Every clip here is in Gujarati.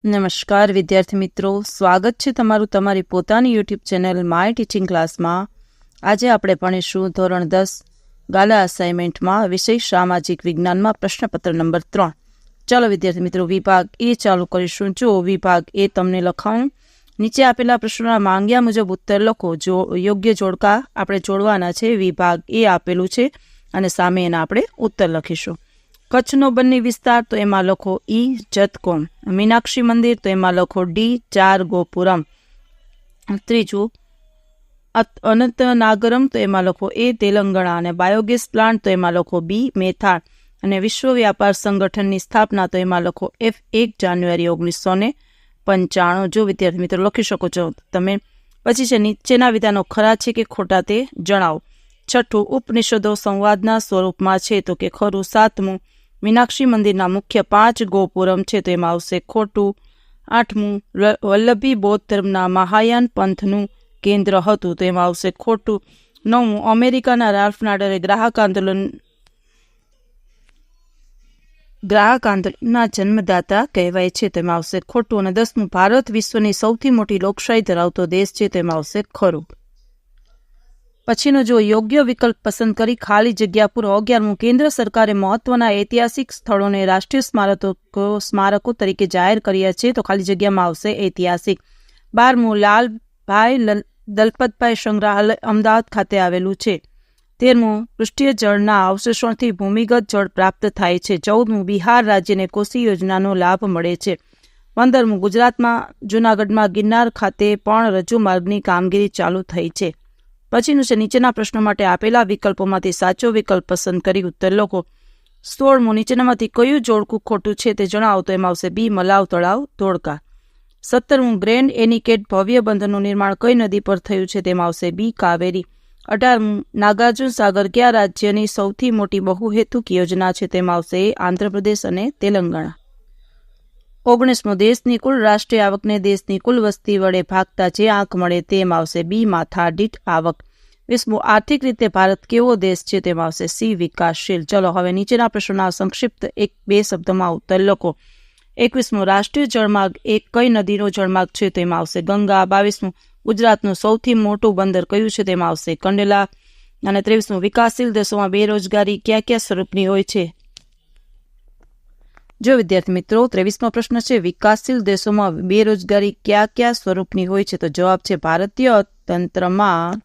નમસ્કાર વિદ્યાર્થી મિત્રો, સ્વાગત છે તમારું તમારી પોતાની યુટ્યુબ ચેનલ માય ટીચિંગ ક્લાસમાં. આજે આપણે ભણીશું ધોરણ 10 ગાલા અસાઇનમેન્ટમાં વિષય સામાજિક વિજ્ઞાનમાં પ્રશ્નપત્ર નંબર 3. ચાલો વિદ્યાર્થી મિત્રો, વિભાગ એ ચાલુ કરીશું. જો વિભાગ એ તમને લખાણું નીચે આપેલા પ્રશ્નોના માંગ્યા મુજબ ઉત્તર લખો. જો યોગ્ય જોડકા આપણે જોડવાના છે. વિભાગ એ આપેલું છે અને સામે એના આપણે ઉત્તર લખીશું. કચ્છનો બન્ની વિસ્તાર તો એમાં લખો ઈ જતકોમ. મીનાક્ષી મંદિર તો એમાં લખો ડી 4 ગોપુરમ. ત્રીજું અનંતનાગરમ તો એમાં લખો એ તેલંગાણા. અને બાયોગેસ પ્લાન્ટ તો એમાં લખો બી મેથાણ. અને વિશ્વ વ્યાપાર સંગઠનની સ્થાપના તો એમાં લખો F 1 જાન્યુઆરી 1995. જો વિદ્યાર્થી મિત્રો લખી શકો છો તમે. પછી છે નીચેના વિધાનો ખરા છે કે ખોટા તે જણાવો. છઠ્ઠું ઉપનિષદો સંવાદના સ્વરૂપમાં છે તો કે ખરું. સાતમું મીનાક્ષી મંદિરના મુખ્ય 5 ગોપુરમ છે તો એમાં આવશે ખોટું. આઠમું વલ્લભી બૌદ્ધ ધર્મના મહાયાન પંથનું કેન્દ્ર હતું તો એમાં આવશે ખોટું. નવમું અમેરિકાના રાલ્ફ નાડરે ગ્રાહક આંદોલનના જન્મદાતા કહેવાય છે તો એમાં આવશે ખોટું. અને 10મું ભારત વિશ્વની સૌથી મોટી લોકશાહી ધરાવતો દેશ છે તો એમાં આવશે ખરું. પછીનો જો યોગ્ય વિકલ્પ પસંદ કરી ખાલી જગ્યા પૂરો. 11મું કેન્દ્ર સરકારે મહત્વના ઐતિહાસિક સ્થળોને રાષ્ટ્રીય સ્મારકો તરીકે જાહેર કર્યા છે તો ખાલી જગ્યામાં આવશે ઐતિહાસિક. 12મું લાલભાઈ દલપતભાઈ સંગ્રહાલય અમદાવાદ ખાતે આવેલું છે. 13મું પૃષ્ઠીય જળના અવશેષોથી ભૂમિગત જળ પ્રાપ્ત થાય છે. 14મું બિહાર રાજ્યને કોસી યોજનાનો લાભ મળે છે. 15મું ગુજરાતમાં જૂનાગઢમાં ગિરનાર ખાતે પણ રજૂ માર્ગની કામગીરી ચાલુ થઈ છે. પછીનું છે નીચેના પ્રશ્નો માટે આપેલા વિકલ્પોમાંથી સાચો વિકલ્પ પસંદ કરી ઉત્તર લખો. 16મું નીચેનામાંથી કયું જોડકું ખોટું છે તે જણાવો તો એમાં આવશે બી મલાવ તળાવ ધોળકા. 17મું ગ્રેન્ડ એનિકેટ ભવ્ય બંધનું નિર્માણ કઈ નદી પર થયું છે તેમાં આવશે બી કાવેરી. 18મું નાગાર્જુન સાગર કયા રાજ્યની સૌથી મોટી બહુહેતુક યોજના છે તેમાં આવશે આંધ્રપ્રદેશ અને તેલંગાણા. 19મું દેશની કુલ રાષ્ટ્રીય આવકને દેશની કુલ વસ્તી વડે ભાગતા જે આંક મળે તેમાં આવશે બી માથાદીઠ આવક. 20મું આર્થિક રીતે ભારત કેવો દેશ છે તેમાં આવશે સી વિકાસશીલ. ચલો હવે નીચેના પ્રશ્નોના સંક્ષિપ્ત 1-2 શબ્દમાં ઉત્તર લખો. 21મું રાષ્ટ્રીય જળમાર્ગ એક કઈ નદીનો જળમાર્ગ છે તેમાં આવશે ગંગા. 22મું ગુજરાતનું સૌથી મોટું બંદર કયું છે તેમાં આવશે કંડલા. અને 23મું વિકાસશીલ દેશોમાં બેરોજગારી કયા સ્વરૂપની હોય છે. જો વિદ્યાર્થી મિત્રો 23મો પ્રશ્ન છે વિકાસશીલ દેશોમાં બેરોજગારી કયા સ્વરૂપની હોય છે તો જવાબ છે ભારતીય અર્થતંત્રમાં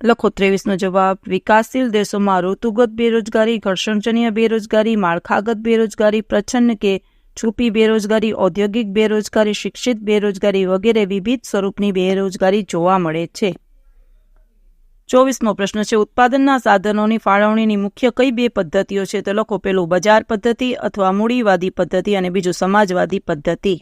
લખો 23નો જવાબ. વિકાસશીલ દેશોમાં ઋતુગત બેરોજગારી, ઘર્ષણજન્ય બેરોજગારી, માળખાગત બેરોજગારી, પ્રચ્છન્ન કે છુપી બેરોજગારી, ઔદ્યોગિક બેરોજગારી, શિક્ષિત બેરોજગારી વગેરે વિવિધ સ્વરૂપની બેરોજગારી જોવા મળે છે. 24મો પ્રશ્ન છે ઉત્પાદનના સાધનોની ફાળવણીની મુખ્ય કઈ 2 પદ્ધતિઓ છે તો લખો. પેલું બજાર પદ્ધતિ અથવા મૂડીવાદી પદ્ધતિ અને બીજું સમાજવાદી પદ્ધતિ.